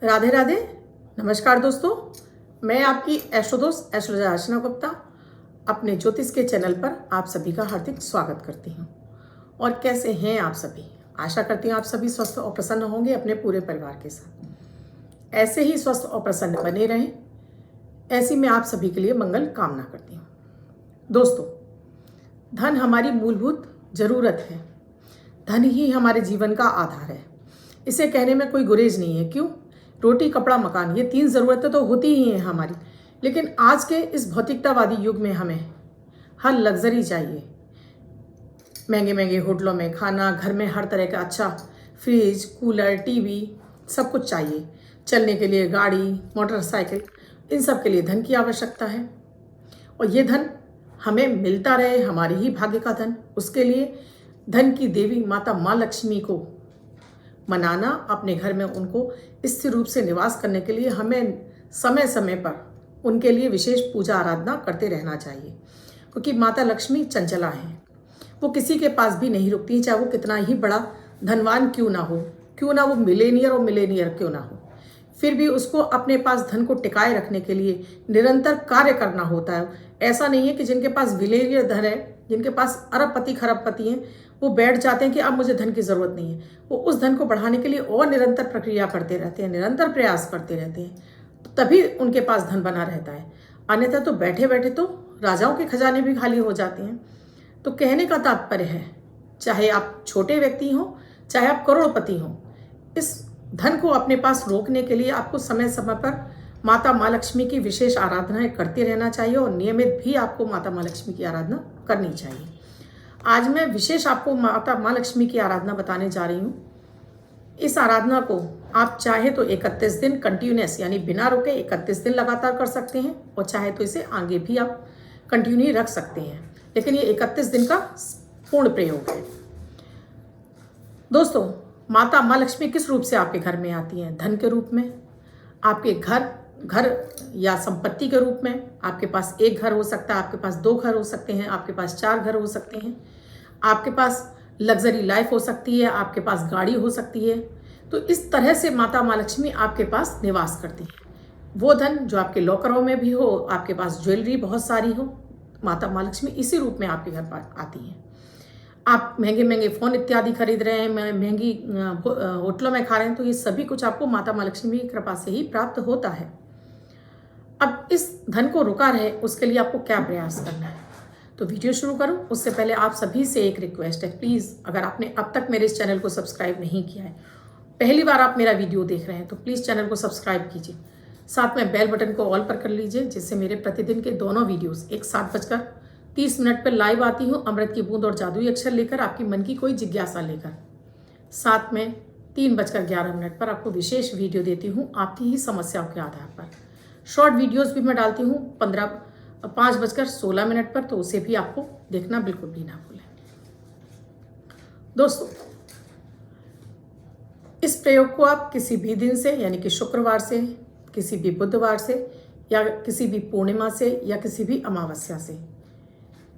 राधे राधे। नमस्कार दोस्तों, मैं आपकी एस्ट्रो दोस्त एस्ट्रोलॉजर अर्चना गुप्ता अपने ज्योतिष के चैनल पर आप सभी का हार्दिक स्वागत करती हूँ। और कैसे हैं आप सभी? आशा करती हूँ आप सभी स्वस्थ और प्रसन्न होंगे अपने पूरे परिवार के साथ। ऐसे ही स्वस्थ और प्रसन्न बने रहें, ऐसी मैं आप सभी के लिए मंगल कामना करती हूँ। दोस्तों, धन हमारी मूलभूत जरूरत है। धन ही हमारे जीवन का आधार है। इसे कहने में कोई गुरेज नहीं है। क्यों? रोटी, कपड़ा, मकान, ये 3 ज़रूरतें तो होती ही हैं हमारी। लेकिन आज के इस भौतिकतावादी युग में हमें हर लग्जरी चाहिए। महंगे महंगे होटलों में खाना, घर में हर तरह का अच्छा फ्रिज, कूलर, टीवी, सब कुछ चाहिए। चलने के लिए गाड़ी, मोटरसाइकिल, इन सब के लिए धन की आवश्यकता है। और ये धन हमें मिलता रहे, हमारी ही भाग्य का धन। उसके लिए धन की देवी माता माँ लक्ष्मी को मनाना, अपने घर में उनको स्थिर रूप से निवास करने के लिए हमें समय समय पर उनके लिए विशेष पूजा आराधना करते रहना चाहिए। क्योंकि माता लक्ष्मी चंचला हैं, वो किसी के पास भी नहीं रुकती, चाहे वो कितना ही बड़ा धनवान क्यों ना हो, क्यों ना वो मिलेनियर क्यों ना हो, फिर भी उसको अपने पास धन को टिकाए रखने के लिए निरंतर कार्य करना होता है। ऐसा नहीं है कि जिनके पास विलेनियर धन है, जिनके पास अरबपति खरबपति हैं, वो बैठ जाते हैं कि अब मुझे धन की ज़रूरत नहीं है। वो उस धन को बढ़ाने के लिए और निरंतर प्रक्रिया करते रहते हैं, निरंतर प्रयास करते रहते हैं, तभी उनके पास धन बना रहता है। अन्यथा तो बैठे बैठे तो राजाओं के खजाने भी खाली हो जाते हैं। तो कहने का तात्पर्य है, चाहे आप छोटे व्यक्ति हों, चाहे आप करोड़पति हों, इस धन को अपने पास रोकने के लिए आपको समय समय पर माता माँ लक्ष्मी की विशेष आराधनाएं करते रहना चाहिए और नियमित भी आपको माता माँ लक्ष्मी की आराधना करनी चाहिए। आज मैं विशेष आपको माता माँ लक्ष्मी की आराधना बताने जा रही हूँ। इस आराधना को आप चाहे तो 31 दिन कंटिन्यूस यानी बिना रुके 31 दिन लगातार कर सकते हैं, और चाहे तो इसे आगे भी आप कंटिन्यू रख सकते हैं। लेकिन ये 31 दिन का पूर्ण प्रयोग है। दोस्तों, माता माँ लक्ष्मी किस रूप से आपके घर में आती हैं? धन के रूप में, आपके घर या संपत्ति के रूप में। आपके पास एक घर हो सकता है, आपके पास 2 घर हो सकते हैं, आपके पास 4 घर हो सकते हैं, आपके पास लग्जरी लाइफ हो सकती है, आपके पास गाड़ी हो सकती है। तो इस तरह से माता माँ लक्ष्मी आपके पास निवास करती है। वो धन जो आपके लॉकरों में भी हो, आपके पास ज्वेलरी बहुत सारी हो, माता माँ लक्ष्मी इसी रूप में आपके घर पर आती हैं। आप महंगे महंगे फ़ोन इत्यादि खरीद रहे हैं, महंगी होटलों में खा रहे हैं, तो ये सभी कुछ आपको माता माँ लक्ष्मी की कृपा से ही प्राप्त होता है। अब इस धन को रुका रहे, उसके लिए आपको क्या प्रयास करना है? तो वीडियो शुरू करूं उससे पहले आप सभी से एक रिक्वेस्ट है, प्लीज़ अगर आपने अब तक मेरे इस चैनल को सब्सक्राइब नहीं किया है, पहली बार आप मेरा वीडियो देख रहे हैं, तो प्लीज़ चैनल को सब्सक्राइब कीजिए। साथ में बेल बटन को ऑल पर कर लीजिए, जिससे मेरे प्रतिदिन के दोनों वीडियोस एक 7:30 पर लाइव आती हूँ, अमृत की बूंद और जादुई अक्षर लेकर, आपकी मन की कोई जिज्ञासा लेकर। साथ में 3:11 पर आपको विशेष वीडियो देती हूँ आपकी ही समस्याओं के आधार पर। शॉर्ट वीडियोस भी मैं डालती हूँ 5:16 पर, तो उसे भी आपको देखना बिल्कुल भी ना भूलें। दोस्तों, इस प्रयोग को आप किसी भी दिन से, यानी कि शुक्रवार से, किसी भी बुधवार से, या किसी भी पूर्णिमा से, या किसी भी अमावस्या से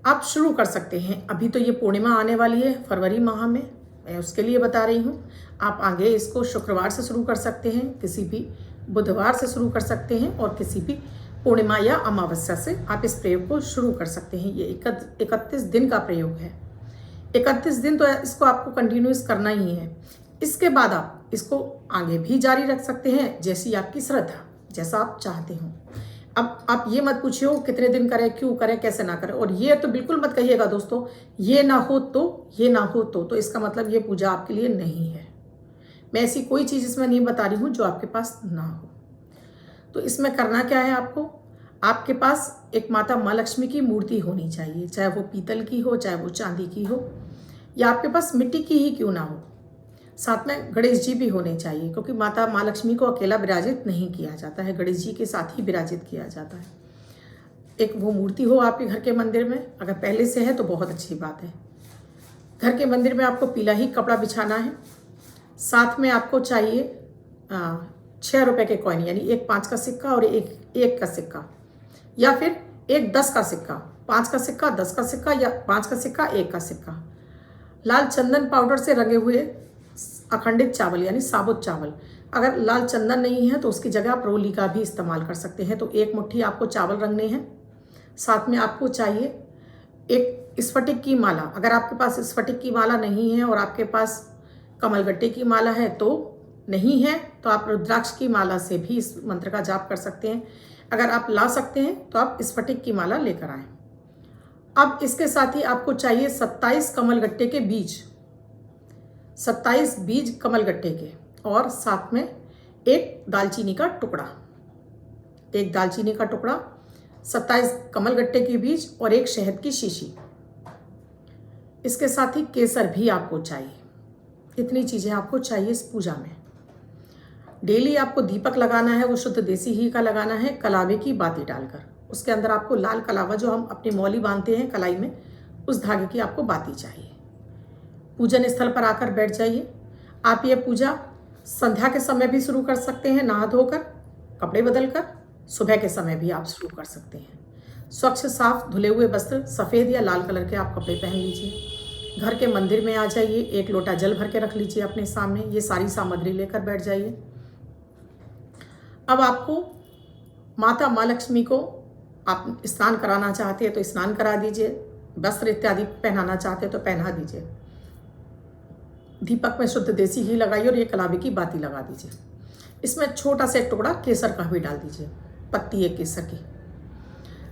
आप शुरू कर सकते हैं। अभी तो ये पूर्णिमा आने वाली है फरवरी माह में, मैं उसके लिए बता रही हूँ। आप आगे इसको शुक्रवार से शुरू कर सकते हैं, किसी भी बुधवार से शुरू कर सकते हैं, और किसी भी पूर्णिमा या अमावस्या से आप इस प्रयोग को शुरू कर सकते हैं। ये 31 दिन का प्रयोग है। 31 दिन तो इसको आपको कंटिन्यूस करना ही है। इसके बाद आप इसको आगे भी जारी रख सकते हैं, जैसी आपकी श्रद्धा, जैसा आप चाहते हो। अब आप ये मत पूछिए कितने दिन करें, क्यों करें, कैसे ना करें। और ये तो बिल्कुल मत कहिएगा दोस्तों, ये ना हो तो इसका मतलब ये पूजा आपके लिए नहीं है। मैं ऐसी कोई चीज़ इसमें नहीं बता रही हूँ जो आपके पास ना हो। तो इसमें करना क्या है आपको? आपके पास एक माता माँ लक्ष्मी की मूर्ति होनी चाहिए, चाहे वो पीतल की हो, चाहे वो चांदी की हो, या आपके पास मिट्टी की ही क्यों ना हो। साथ में गणेश जी भी होने चाहिए, क्योंकि माता माँ लक्ष्मी को अकेला विराजित नहीं किया जाता है, गणेश जी के साथ ही विराजित किया जाता है। एक वो मूर्ति हो आपके घर के मंदिर में, अगर पहले से है तो बहुत अच्छी बात है। घर के मंदिर में आपको पीला ही कपड़ा बिछाना है। साथ में आपको चाहिए 6 रुपए के कॉइन, यानी एक 5 का सिक्का और एक 1 का सिक्का, या फिर एक 10 का सिक्का, 5 का सिक्का, 10 का सिक्का या 5 का सिक्का, 1 का सिक्का। लाल चंदन पाउडर से रंगे हुए अखंडित चावल यानी साबुत चावल। अगर लाल चंदन नहीं है तो उसकी जगह आप रोली का भी इस्तेमाल कर सकते हैं। तो 1 मुट्ठी आपको चावल रंगने हैं। साथ में आपको चाहिए एक स्फटिक की माला। अगर आपके पास स्फटिक की माला नहीं है और आपके पास कमलगट्टे की माला है तो नहीं है, तो आप रुद्राक्ष की माला से भी इस मंत्र का जाप कर सकते हैं। अगर आप ला सकते हैं तो आप स्फटिक की माला लेकर आएं। अब इसके साथ ही आपको चाहिए 27 कमलगट्टे के बीज, 27 बीज कमलगट्टे के, और साथ में एक दालचीनी का टुकड़ा, एक दालचीनी का टुकड़ा, 27 कमलगट्टे के बीज और एक शहद की शीशी। इसके साथ ही केसर भी आपको चाहिए। इतनी चीज़ें आपको चाहिए इस पूजा में। डेली आपको दीपक लगाना है, वो शुद्ध देसी घी का लगाना है, कलावे की बाती डालकर। उसके अंदर आपको लाल कलावा जो हम अपनी मौली बांधते हैं कलाई में, उस धागे की आपको बाती चाहिए। पूजन स्थल पर आकर बैठ जाइए। आप ये पूजा संध्या के समय भी शुरू कर सकते हैं, नहा धोकर, कपड़े बदलकर। सुबह के समय भी आप शुरू कर सकते हैं। स्वच्छ साफ धुले हुए वस्त्र, सफ़ेद या लाल कलर के आप कपड़े पहन लीजिए। घर के मंदिर में आ जाइए, 1 लोटा जल भर के रख लीजिए अपने सामने। ये सारी सामग्री लेकर बैठ जाइए। अब आपको माता माँ लक्ष्मी को आप स्नान कराना चाहते हैं तो स्नान करा दीजिए, वस्त्र इत्यादि पहनाना चाहते हैं तो पहना दीजिए। दीपक में शुद्ध देसी घी लगाइए और ये कलावे की बाती लगा दीजिए। इसमें छोटा सा एक टुकड़ा केसर का भी डाल दीजिए, पत्ती है केसर की।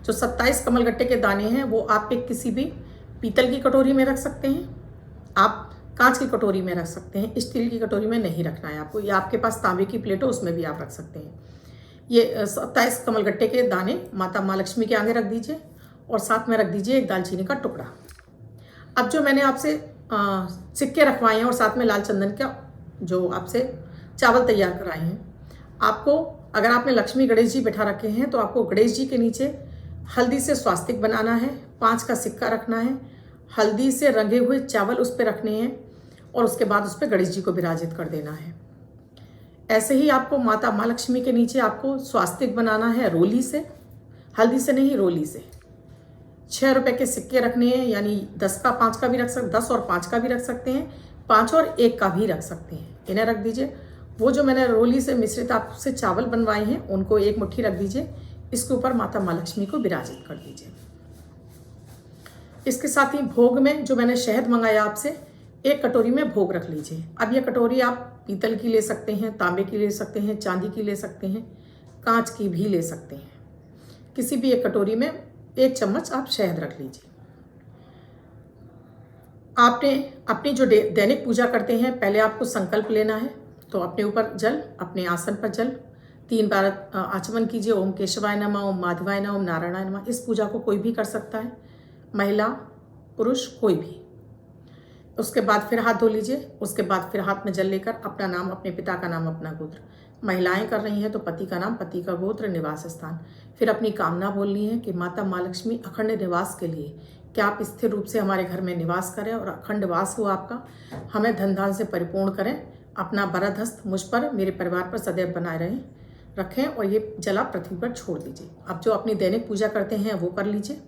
जो 27 कमलगट्टे के दाने हैं वो आप एक किसी भी पीतल की कटोरी में रख सकते हैं, आप कांच की कटोरी में रख सकते हैं, स्टील की कटोरी में नहीं रखना है आपको, या आपके पास तांबे की प्लेट हो उसमें भी आप रख सकते हैं। ये 27 कमलगट्टे के दाने माता माँ लक्ष्मी के आगे रख दीजिए और साथ में रख दीजिए एक दालचीनी का टुकड़ा। अब जो मैंने आपसे सिक्के रखवाए हैं और साथ में लाल चंदन का जो आपसे चावल तैयार कराए हैं, आपको, अगर आपने लक्ष्मी गणेश जी बैठा रखे हैं तो आपको गणेश जी के नीचे हल्दी से स्वास्तिक बनाना है, 5 का सिक्का रखना है, हल्दी से रंगे हुए चावल उस पर रखने हैं और उसके बाद उस पर गणेश जी को विराजित कर देना है। ऐसे ही आपको माता माँ लक्ष्मी के नीचे आपको स्वास्तिक बनाना है रोली से, हल्दी से नहीं, रोली से। 6 रुपए के सिक्के रखने हैं, यानी 10 का 5 का भी रख सकते, 10 और 5 का भी रख सकते हैं, 5 और 1 का भी रख सकते हैं। इन्हें रख दीजिए। वो जो मैंने रोली से मिश्रित आपसे चावल बनवाए हैं उनको 1 मुट्ठी रख दीजिए। इसके ऊपर माता माँ लक्ष्मी को विराजित कर दीजिए। इसके साथ ही भोग में जो मैंने शहद मंगाया आपसे, 1 कटोरी में भोग रख लीजिए। अब ये कटोरी आप पीतल की ले सकते हैं, तांबे की ले सकते हैं, चांदी की ले सकते हैं, कांच की भी ले सकते हैं। किसी भी एक कटोरी में 1 चम्मच आप शहद रख लीजिए। आपने अपनी जो दैनिक पूजा करते हैं, पहले आपको संकल्प लेना है। तो अपने ऊपर जल, अपने आसन पर जल 3 बार आचमन कीजिए। ओम केशवाय नमः, ओम माधवाय नमः, ओम नारायणाय नमः। इस पूजा को कोई भी कर सकता है, महिला पुरुष कोई भी। उसके बाद फिर हाथ धो लीजिए। उसके बाद फिर हाथ में जल लेकर अपना नाम, अपने पिता का नाम, अपना गोत्र, महिलाएं कर रही हैं तो पति का नाम, पति का गोत्र, निवास स्थान, फिर अपनी कामना बोलनी है कि माता माँ लक्ष्मी अखंड निवास के लिए कि आप स्थिर रूप से हमारे घर में निवास करें और अखंड वास हो आपका, हमें धन धान से परिपूर्ण करें, अपना वरद हस्त मुझ पर, मेरे परिवार पर सदैव बनाए रखें, और ये जल आप पृथ्वी पर छोड़ दीजिए। अब जो अपनी दैनिक पूजा करते हैं वो कर लीजिए।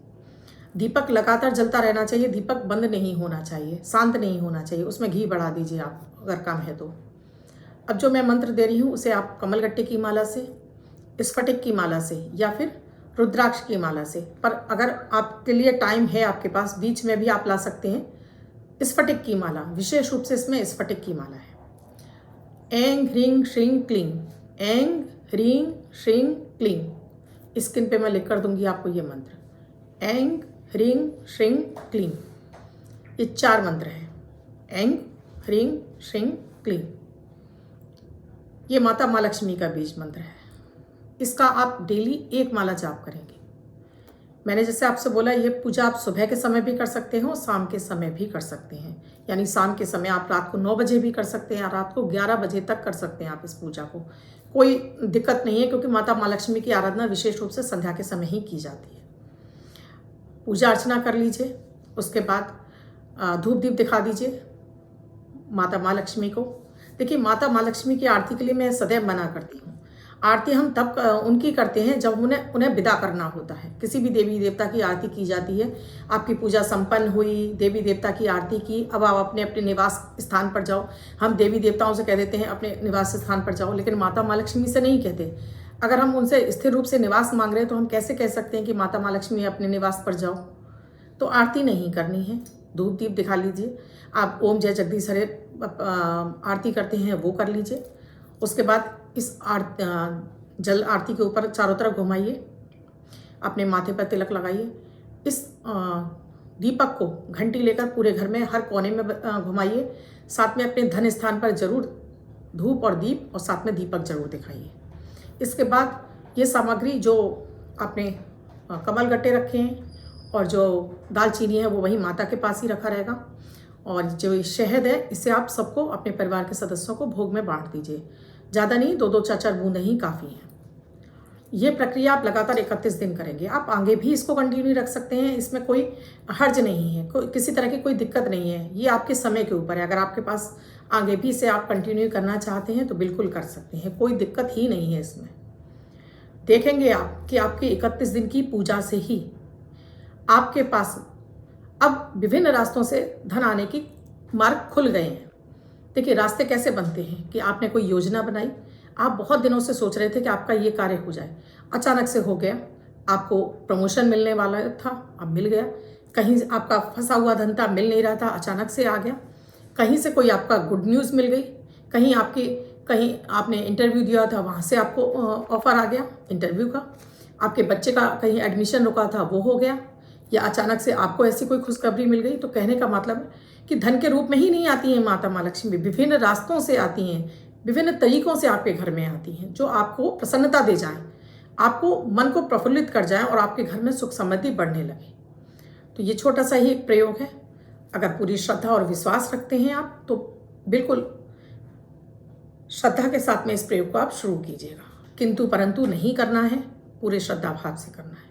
दीपक लगातार जलता रहना चाहिए, दीपक बंद नहीं होना चाहिए, शांत नहीं होना चाहिए। उसमें घी बढ़ा दीजिए आप अगर कम है तो। अब जो मैं मंत्र दे रही हूँ उसे आप कमलगट्टे की माला से, स्फटिक की माला से या फिर रुद्राक्ष की माला से, पर अगर आपके लिए टाइम है आपके पास, बीच में भी आप ला सकते हैं स्फटिक की माला। विशेष रूप से इसमें स्फटिक की माला है। ऐं ह्रीं श्रीं क्लीं, ऐं ह्रीं श्रीं क्लीं। स्क्रीन पे मैं लिख कर दूंगी आपको ये मंत्र, ऐं ह्रीं श्रीं क्लीं। ये 4 मंत्र हैं, ऐं ह्रीं श्रीं क्लीं। ये माता माँ लक्ष्मी का बीज मंत्र है। इसका आप डेली 1 माला जाप करेंगे। मैंने जैसे आपसे बोला, ये पूजा आप सुबह के समय भी कर सकते हो, शाम के समय भी कर सकते हैं। यानी शाम के समय आप रात को 9 बजे भी कर सकते हैं, रात को 11 बजे तक कर सकते हैं आप इस पूजा को, कोई दिक्कत नहीं है, क्योंकि माता माँ लक्ष्मी की आराधना विशेष रूप से संध्या के समय ही की जाती है। पूजा अर्चना कर लीजिए। उसके बाद धूप दीप दिखा दीजिए माता माँ लक्ष्मी को। देखिए, माता माँ लक्ष्मी की आरती के लिए मैं सदैव मना करती हूँ। आरती हम तब उनकी करते हैं जब उन्हें विदा करना होता है। किसी भी देवी देवता की आरती की जाती है। आपकी पूजा संपन्न हुई, देवी देवता की आरती की, अब आप अपने अपने निवास स्थान पर जाओ। हम देवी देवताओं से कह देते हैं अपने निवास स्थान पर जाओ, लेकिन माता माँ लक्ष्मी से नहीं कहते। अगर हम उनसे स्थिर रूप से निवास मांग रहे हैं तो हम कैसे कह सकते हैं कि माता माँ लक्ष्मी अपने निवास पर जाओ। तो आरती नहीं करनी है, धूप दीप दिखा लीजिए। आप ओम जय जगदीश हरे आरती करते हैं वो कर लीजिए। उसके बाद इस जल आरती के ऊपर चारों तरफ घुमाइए, अपने माथे पर तिलक लगाइए। इस दीपक को घंटी लेकर पूरे घर में हर कोने में घुमाइए। साथ में अपने धन स्थान पर जरूर धूप और दीप और साथ में दीपक जरूर दिखाइए। इसके बाद ये सामग्री जो आपने कमल गट्टे रखे हैं और जो दालचीनी है वो वही माता के पास ही रखा रहेगा। और जो शहद है इसे आप सबको, अपने परिवार के सदस्यों को भोग में बांट दीजिए। ज़्यादा नहीं, 2-2 4-4 बूंदें ही काफ़ी हैं। ये प्रक्रिया आप लगातार 31 दिन करेंगे। आप आगे भी इसको कंटिन्यू रख सकते हैं, इसमें कोई हर्ज नहीं है, किसी तरह की कोई दिक्कत नहीं है। ये आपके समय के ऊपर है। अगर आपके पास आगे भी इसे आप कंटिन्यू करना चाहते हैं तो बिल्कुल कर सकते हैं, कोई दिक्कत ही नहीं है इसमें। देखेंगे आप कि आपके 31 दिन की पूजा से ही आपके पास अब विभिन्न रास्तों से धन आने की मार्ग खुल गए हैं। देखिए रास्ते कैसे बनते हैं कि आपने कोई योजना बनाई, आप बहुत दिनों से सोच रहे थे कि आपका ये कार्य हो जाए, अचानक से हो गया। आपको प्रमोशन मिलने वाला था, अब मिल गया। कहीं आपका फंसा हुआ धन था, मिल नहीं रहा था, अचानक से आ गया। कहीं से कोई आपका गुड न्यूज़ मिल गई, कहीं आपने इंटरव्यू दिया था, वहाँ से आपको ऑफर आ गया इंटरव्यू का। आपके बच्चे का कहीं एडमिशन रुका था, वो हो गया। या अचानक से आपको ऐसी कोई खुशखबरी मिल गई। तो कहने का मतलब है कि धन के रूप में ही नहीं आती हैं माता माँ लक्ष्मी, विभिन्न रास्तों से आती हैं, विभिन्न तरीकों से आपके घर में आती हैं, जो आपको प्रसन्नता दे जाएं, आपको मन को प्रफुल्लित कर जाएं और आपके घर में सुख समृद्धि बढ़ने लगे। तो ये छोटा सा ही एक प्रयोग है। अगर पूरी श्रद्धा और विश्वास रखते हैं आप तो बिल्कुल श्रद्धा के साथ में इस प्रयोग को आप शुरू कीजिएगा। किंतु परंतु नहीं करना है, पूरे श्रद्धा भाव से करना है।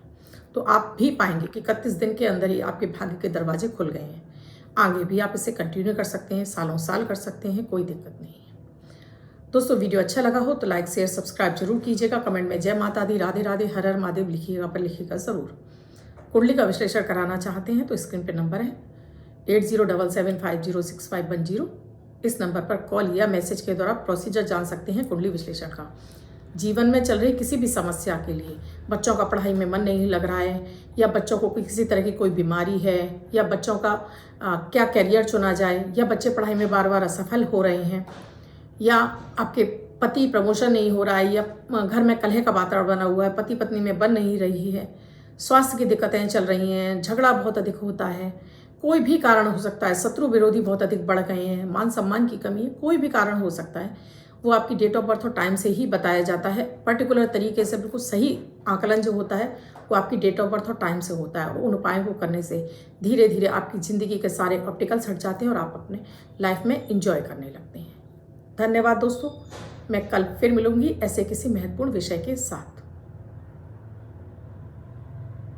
तो आप भी पाएंगे कि 31 दिन के अंदर ही आपके भाग्य के दरवाजे खुल गए हैं। आगे भी आप इसे कंटिन्यू कर सकते हैं, सालों साल कर सकते हैं, कोई दिक्कत नहीं है। दोस्तों वीडियो अच्छा लगा हो तो लाइक शेयर सब्सक्राइब जरूर कीजिएगा। कमेंट में जय माता दी, राधे राधे, हर हर महादेव लिखिएगा, पर लिखिएगा ज़रूर। कुंडली का विश्लेषण कराना चाहते हैं तो स्क्रीन पर नंबर है 8077506510। इस नंबर पर कॉल या मैसेज के द्वारा प्रोसीजर जान सकते हैं कुंडली विश्लेषण का। जीवन में चल रही किसी भी समस्या के लिए, बच्चों का पढ़ाई में मन नहीं लग रहा है, या बच्चों को किसी तरह की कोई बीमारी है, या बच्चों का क्या करियर चुना जाए, या बच्चे पढ़ाई में बार बार असफल हो रहे हैं, या आपके पति प्रमोशन नहीं हो रहा है, या घर में कलह का वातावरण बना हुआ है, पति पत्नी में बन नहीं रही है, स्वास्थ्य की दिक्कतें चल रही हैं, झगड़ा बहुत अधिक होता है, कोई भी कारण हो सकता है, शत्रु विरोधी बहुत अधिक बढ़ गए हैं, मान सम्मान की कमी है, कोई भी कारण हो सकता है। वो आपकी डेट ऑफ बर्थ और टाइम से ही बताया जाता है। पर्टिकुलर तरीके से बिल्कुल सही आकलन जो होता है वो आपकी डेट ऑफ बर्थ और टाइम से होता है। और उन उपायों को करने से धीरे धीरे आपकी ज़िंदगी के सारे ऑब्स्टिकल्स हट जाते हैं और आप अपने लाइफ में एंजॉय करने लगते हैं। धन्यवाद दोस्तों, मैं कल फिर मिलूंगी ऐसे किसी महत्वपूर्ण विषय के साथ।